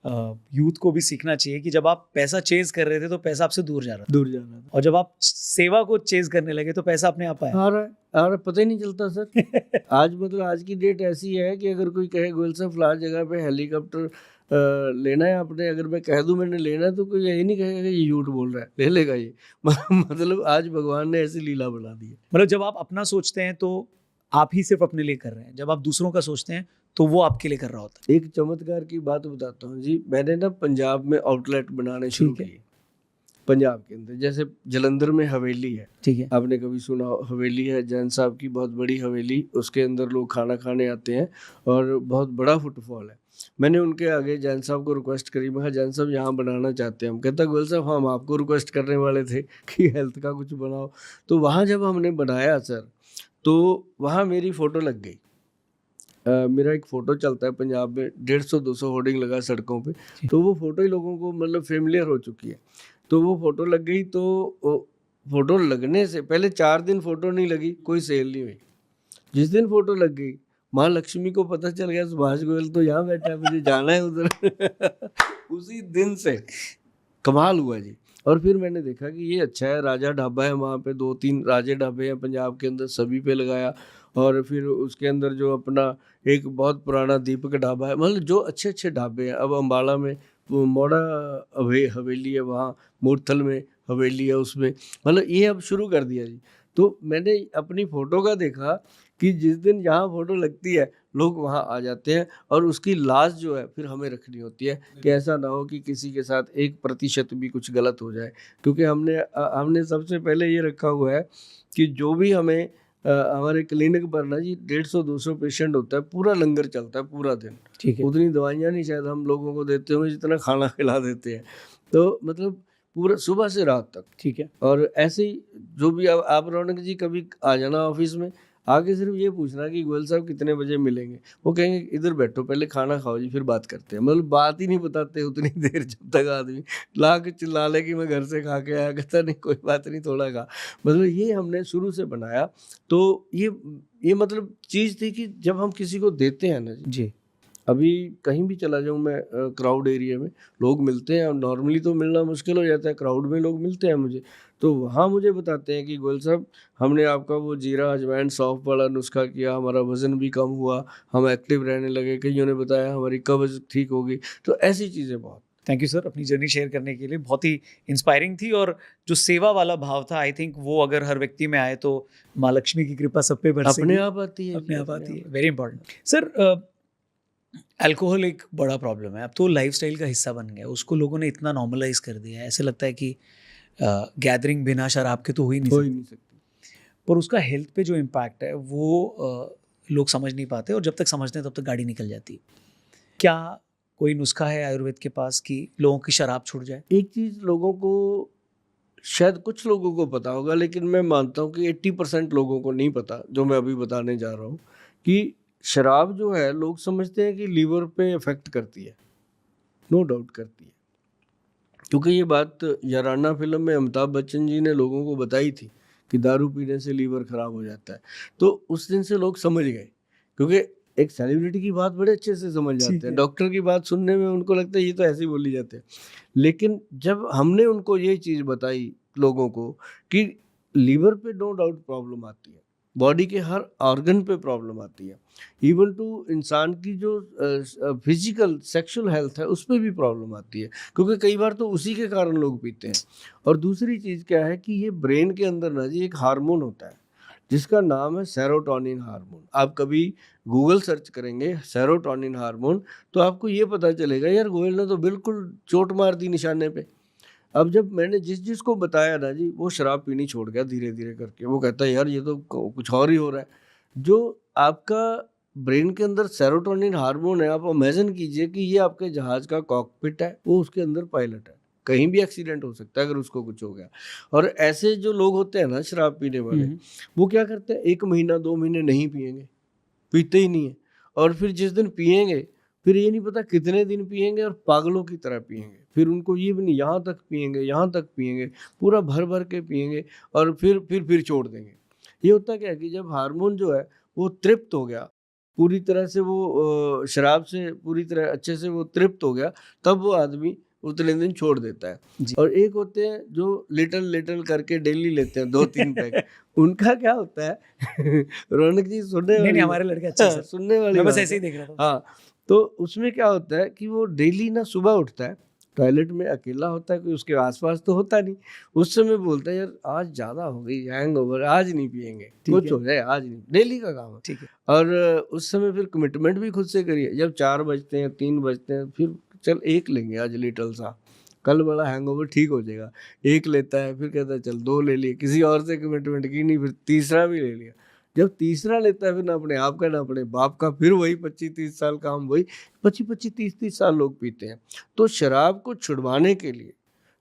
Youth को भी सीखना चाहिए कि जब आप पैसा चेज कर रहे थे तो पैसा आपसे दूर जा रहा था, और जब आप सेवा को चेज करने लगे तो पैसा अपने आप आया। आ रहा है, पता ही नहीं चलता सर। आज की डेट ऐसी है कि अगर कोई कहे गोयल साहब फलां जगह पे हेलीकॉप्टर लेना है आपने, अगर मैं कह दूं मैंने लेना है तो कोई यही नहीं कहेगा कि ये झूठ बोल रहा है, ले लेगा ये। मतलब आज भगवान ने ऐसी लीला बना दी है। मतलब जब आप अपना सोचते हैं तो आप ही सिर्फ अपने लिए कर रहे हैं, जब आप दूसरों का सोचते हैं तो वो आपके लिए कर रहा होता है। एक चमत्कार की बात बताता हूँ जी, मैंने ना पंजाब में आउटलेट बनाने शुरू किए। पंजाब के अंदर जैसे जलंधर में हवेली है, ठीक है, आपने कभी सुना, हवेली है जैन साहब की, बहुत बड़ी हवेली, उसके अंदर लोग खाना खाने आते हैं और बहुत बड़ा फुटफॉल है। मैंने उनके आगे जैन साहब को रिक्वेस्ट करी, मैं जैन साहब यहाँ बनाना चाहते हैं हम। कहता गोयल साहब हम आपको रिक्वेस्ट करने वाले थे कि हेल्थ का कुछ बनाओ। तो वहाँ जब हमने बनाया सर, तो वहाँ मेरी फ़ोटो लग गई। मेरा एक फ़ोटो चलता है पंजाब में, 150-200 होर्डिंग लगा सड़कों पे, तो वो फ़ोटो ही लोगों को मतलब फेमिलियर हो चुकी है। तो वो फ़ोटो लग गई, तो फ़ोटो लगने से पहले 4 दिन फ़ोटो नहीं लगी, कोई सेल नहीं हुई। जिस दिन फ़ोटो लग गई, माँ लक्ष्मी को पता चल गया सुभाष गोयल तो यहाँ बैठा है, मुझे जाना है उधर। उसी दिन से कमाल हुआ जी। और फिर मैंने देखा कि ये अच्छा है, राजा ढाबा है वहाँ पे, 2-3 राजे ढाबे हैं पंजाब के अंदर, सभी पे लगाया। और फिर उसके अंदर जो अपना एक बहुत पुराना दीपक ढाबा है, मतलब जो अच्छे अच्छे ढाबे हैं। अब अम्बाला में वो मोड़ा हवेली है, वहाँ मूरथल में हवेली है, उसमें मतलब ये अब शुरू कर दिया जी। तो मैंने अपनी फ़ोटो का देखा कि जिस दिन जहाँ फ़ोटो लगती है लोग वहाँ आ जाते हैं, और उसकी लाज जो है फिर हमें रखनी होती है कि ऐसा ना हो कि किसी के साथ 1% भी कुछ गलत हो जाए। क्योंकि हमने सबसे पहले ये रखा हुआ है कि जो भी हमें हमारे क्लिनिक पर ना जी 150-200 पेशेंट होता है, पूरा लंगर चलता है पूरा दिन। ठीक है, उतनी दवाइयाँ नहीं शायद हम लोगों को देते होंगे जितना खाना खिला देते हैं। तो मतलब पूरा सुबह से रात तक। ठीक है। और ऐसे ही जो भी आप रौनक जी कभी आ जाना ऑफिस में, आके सिर्फ ये पूछना कि गोयल साहब कितने बजे मिलेंगे। वो कहेंगे इधर बैठो पहले खाना खाओ जी फिर बात करते हैं। मतलब बात ही नहीं बताते उतनी देर, जब तक आदमी ला के चिल्ला ले कि मैं घर से खा के आया, कहता नहीं कोई बात नहीं थोड़ा खा। मतलब ये हमने शुरू से बनाया। तो ये मतलब चीज़ थी कि जब हम किसी को देते हैं ना जी, अभी कहीं भी चला जाऊँ मैं, क्राउड एरिया में लोग मिलते हैं, और नॉर्मली तो मिलना मुश्किल हो जाता है, क्राउड में लोग मिलते हैं मुझे, तो वहाँ मुझे बताते हैं कि गोयल साहब हमने आपका वो जीरा अजवाइन सौंफ वाला नुस्खा किया, हमारा वज़न भी कम हुआ, हम एक्टिव रहने लगे, कईयों ने बताया हमारी कब्ज़ ठीक हो गई। तो ऐसी चीज़ें बहुत। थैंक यू सर, अपनी जर्नी शेयर करने के लिए। बहुत ही इंस्पायरिंग थी, और जो सेवा वाला भाव था, आई थिंक वो अगर हर व्यक्ति में आए तो माँ लक्ष्मी की कृपा सब पे बरसेगी। अपने आप आती है अपने जी, आप अपने आती है। आप। Very important sir. अल्कोहल एक बड़ा प्रॉब्लम है, अब तो लाइफस्टाइल का हिस्सा बन गया, उसको लोगों ने इतना नॉर्मलाइज कर दिया है, ऐसे लगता है कि गैदरिंग बिना शराब के तो हो ही नहीं हो ही सकती। नहीं सकती। पर उसका हेल्थ पे जो इम्पैक्ट है वो लोग समझ नहीं पाते, और जब तक समझते हैं तब तक गाड़ी निकल जाती है। क्या कोई नुस्खा है आयुर्वेद के पास कि लोगों की शराब छूट जाए? एक चीज़ लोगों को, शायद कुछ लोगों को पता होगा, लेकिन मैं मानता हूँ कि 80% लोगों को नहीं पता, जो मैं अभी बताने जा रहा हूँ, कि शराब जो है लोग समझते हैं कि लीवर पे इफ़ेक्ट करती है। नो डाउट करती है। क्योंकि ये बात याराना फ़िल्म में अमिताभ बच्चन जी ने लोगों को बताई थी कि दारू पीने से लीवर ख़राब हो जाता है। तो उस दिन से लोग समझ गए, क्योंकि एक सेलिब्रिटी की बात बड़े अच्छे से समझ ठीक जाते हैं। है। डॉक्टर की बात सुनने में उनको लगता है ये तो ऐसे ही बोली जाते हैं। लेकिन जब हमने उनको ये चीज़ बताई लोगों को कि लीवर पे नो डाउट प्रॉब्लम आती है, बॉडी के हर ऑर्गन पे प्रॉब्लम आती है, इवन टू इंसान की जो फिजिकल सेक्सुअल हेल्थ है उस पे भी प्रॉब्लम आती है, क्योंकि कई बार तो उसी के कारण लोग पीते हैं। और दूसरी चीज़ क्या है कि ये ब्रेन के अंदर ना जी एक हार्मोन होता है जिसका नाम है सेरोटोनिन हार्मोन। आप कभी गूगल सर्च करेंगे सेरोटोनिन हार्मोन, तो आपको ये पता चलेगा यार गोयल ने तो बिल्कुल चोट मार दी निशाने पे। अब जब मैंने जिस को बताया ना जी, वो शराब पीनी छोड़ गया धीरे-धीरे करके। वो कहता है यार ये तो क कुछ और ही हो रहा है। जो आपका ब्रेन के अंदर सेरोटोनिन हार्मोन है, आप इमेजिन कीजिए कि ये आपके जहाज़ का कॉकपिट है, वो उसके अंदर पायलट है। कहीं भी एक्सीडेंट हो सकता है अगर उसको कुछ हो गया। और ऐसे जो लोग होते हैं ना शराब पीने वाले, वो क्या करते हैं 1 महीना 2 महीने नहीं पिएँगे, पीते ही नहीं है। और फिर जिस दिन पिएँगे, फिर ये नहीं पता कितने दिन पिएँगे, और पागलों की तरह पिएँगे। फिर उनको ये भी नहीं, यहाँ तक पिएँगे, यहाँ तक पिएँगे, पूरा भर-भर के पिएँगे, और फिर छोड़ देंगे। ये होता क्या है कि जब हार्मोन जो है वो तृप्त हो गया, पूरी तरह से वो शराब से पूरी तरह अच्छे से वो तृप्त हो गया, तब वो आदमी उतने दिन छोड़ देता है। जी। और एक होते हैं जो लिटल लिटल करके डेली लेते हैं 2-3 पैक, उनका क्या होता है रौनक जी सुनने नहीं वाली हमारे लड़के अच्छे हैं हाँ, सर, सुनने वाली मैं बस बात ऐसे ही है। देख रहा था। हाँ, तो उसमें क्या होता है कि वो डेली ना सुबह उठता है, टॉयलेट में अकेला होता है, कोई उसके आस-पास तो होता नहीं। उस समय बोलता है यार आज ज़्यादा हो गई हैंगओवर, आज नहीं पिएँगे, ठीक कुछ है। हो जाए आज नहीं, डेली का काम है। ठीक है। और उस समय फिर कमिटमेंट भी खुद से करिए, जब 4 बजते हैं, 3 बजते हैं, फिर चल 1 लेंगे आज लिटल सा, कल बड़ा हैंगओवर ठीक हो जाएगा। 1 लेता है, फिर कहता है चल 2 ले लिए, किसी और से कमिटमेंट की नहीं, फिर तीसरा भी ले लिया। जब तीसरा लेता है फिर ना अपने आप का ना अपने बाप का, फिर वही 25-30 साल का हम वही 25-25, 30-30 साल लोग पीते हैं। तो शराब को छुड़वाने के लिए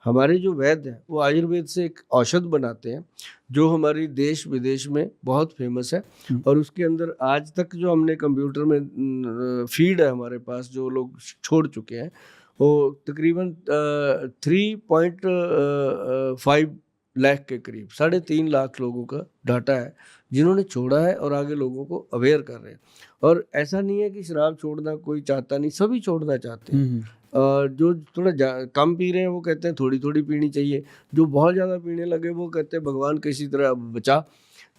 हमारे जो वैद्य हैं वो आयुर्वेद से एक औषध बनाते हैं, जो हमारी देश विदेश में बहुत फेमस है। और उसके अंदर आज तक जो हमने कंप्यूटर में फीड है हमारे पास, जो लोग छोड़ चुके हैं, वो तकरीबन 3.5 लाख के करीब, 3.5 लाख लोगों का डाटा है जिन्होंने छोड़ा है और आगे लोगों को अवेयर कर रहे हैं। और ऐसा नहीं है कि शराब छोड़ना कोई चाहता नहीं, सभी छोड़ना चाहते हैं। जो थोड़ा कम पी रहे हैं वो कहते हैं थोड़ी थोड़ी पीनी चाहिए, जो बहुत ज़्यादा पीने लगे वो कहते हैं भगवान किसी तरह अब बचा।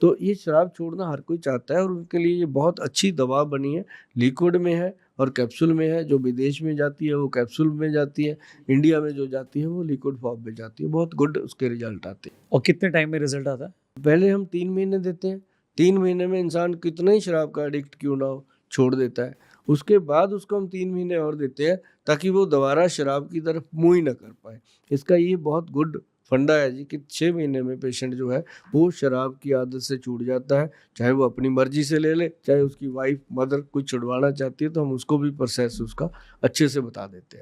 तो ये शराब छोड़ना हर कोई चाहता है और उनके लिए ये बहुत अच्छी दवा बनी है, लिक्विड में है और कैप्सूल में है। जो विदेश में जाती है वो कैप्सूल में जाती है, इंडिया में जो जाती है वो लिक्विड फॉर्म में जाती है, बहुत गुड उसके रिजल्ट आते हैं। और कितने टाइम में रिजल्ट आता है? पहले हम 3 महीने देते हैं, 3 महीने में इंसान कितना ही शराब का एडिक्ट क्यों ना हो, छोड़ देता है। उसके बाद उसको हम 3 महीने और देते हैं ताकि वो दोबारा शराब की तरफ मुँह ही ना कर पाए। इसका ये बहुत गुड फंडा है जी कि 6 महीने में पेशेंट जो है वो शराब की आदत से छूट जाता है। चाहे वो अपनी मर्ज़ी से ले ले, चाहे उसकी वाइफ़, मदर कुछ छुड़वाना चाहती है तो हम उसको भी प्रोसेस उसका अच्छे से बता देते हैं।